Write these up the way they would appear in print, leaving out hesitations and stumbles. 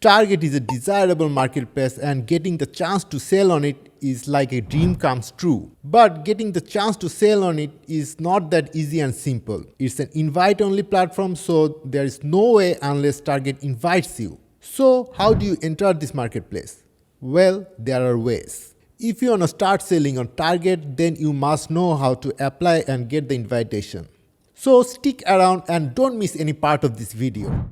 Target is a desirable marketplace and getting the chance to sell on it is like a dream comes true. But getting the chance to sell on it is not that easy and simple. It's an invite-only platform, so there is no way unless Target invites you. So how do you enter this marketplace? Well, there are ways. If you want to start selling on Target, then you must know how to apply and get the invitation. So stick around and don't miss any part of this video.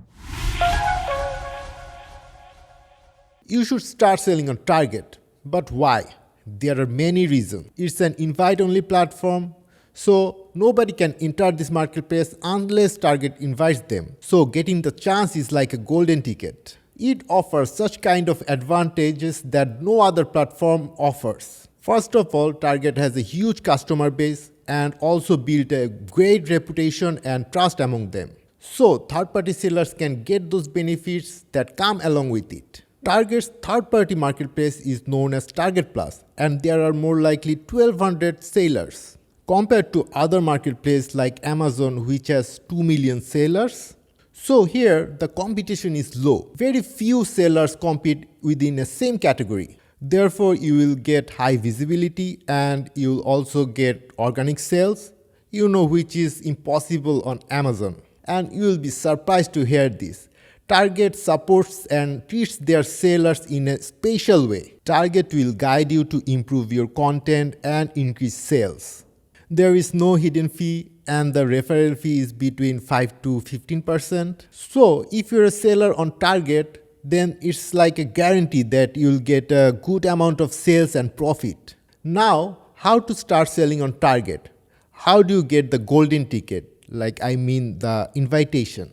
You should start selling on Target. But why? There are many reasons. It's an invite-only platform, so nobody can enter this marketplace unless Target invites them. So getting the chance is like a golden ticket. It offers such kind of advantages that no other platform offers. First of all, Target has a huge customer base and also built a great reputation and trust among them. So third-party sellers can get those benefits that come along with it. Target's third-party marketplace is known as Target Plus, and there are more likely 1,200 sellers. Compared to other marketplaces like Amazon, which has 2 million sellers. So here, the competition is low. Very few sellers compete within the same category. Therefore, you will get high visibility and you will also get organic sales, which is impossible on Amazon. And you will be surprised to hear this. Target supports and treats their sellers in a special way. Target will guide you to improve your content and increase sales. There is no hidden fee and the referral fee is between 5 to 15%. So if you're a seller on Target, then it's like a guarantee that you'll get a good amount of sales and profit. Now, how to start selling on Target? How do you get the golden ticket? The invitation.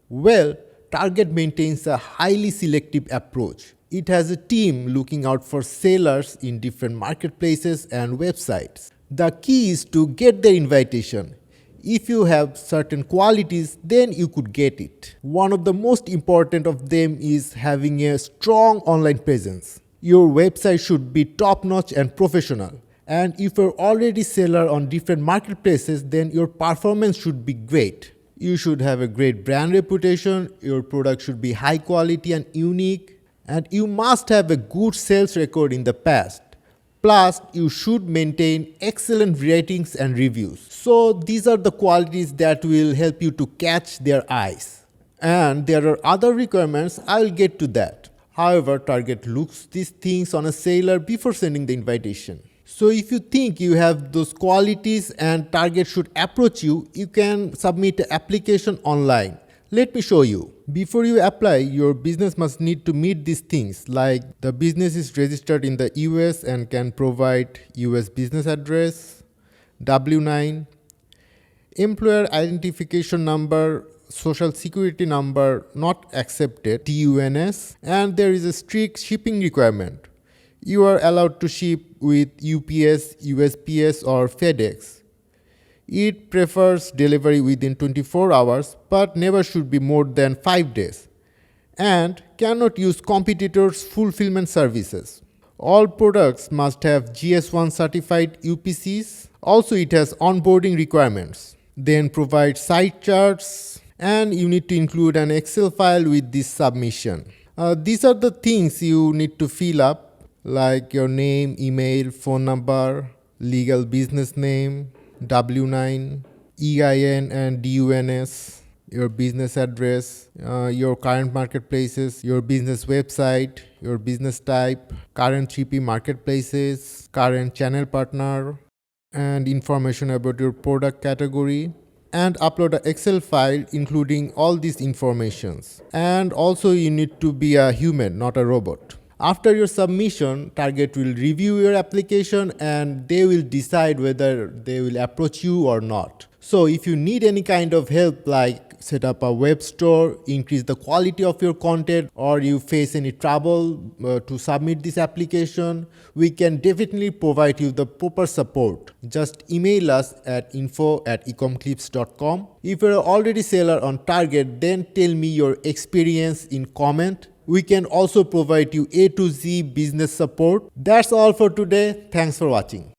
Well, Target maintains a highly selective approach. It has a team looking out for sellers in different marketplaces and websites. The key is to get the invitation. If you have certain qualities, then you could get it. One of the most important of them is having a strong online presence. Your website should be top-notch and professional. And if you're already a seller on different marketplaces, then your performance should be great. You should have a great brand reputation, your product should be high quality and unique, and you must have a good sales record in the past. Plus, you should maintain excellent ratings and reviews. So these are the qualities that will help you to catch their eyes. And there are other requirements, I'll get to that. However, Target looks these things on a seller before sending the invitation. So if you think you have those qualities and Target should approach you, you can submit an application online. Let me show you. Before you apply, your business must need to meet these things like the business is registered in the US and can provide US business address, W-9, employer identification number, social security number not accepted, TUNS, and there is a strict shipping requirement. You are allowed to ship with UPS, USPS or FedEx. It prefers delivery within 24 hours but never should be more than 5 days and cannot use competitors' fulfillment services. All products must have GS1 certified UPCs. Also, it has onboarding requirements. Then provide site charts and you need to include an Excel file with this submission. These are the things you need to fill up, like your name, email, phone number, legal business name, W-9, EIN and DUNS, your business address, your current marketplaces, your business website, your business type, current 3P marketplaces, current channel partner, and information about your product category. And upload an Excel file including all these informations. And also you need to be a human, not a robot. After your submission, Target will review your application and they will decide whether they will approach you or not. So if you need any kind of help like set up a web store, increase the quality of your content, or you face any trouble to submit this application, we can definitely provide you the proper support. Just email us at info@ecomclips.com. If you're already seller on Target, then tell me your experience in comment. We can also provide you A to Z business support. That's all for today. Thanks for watching.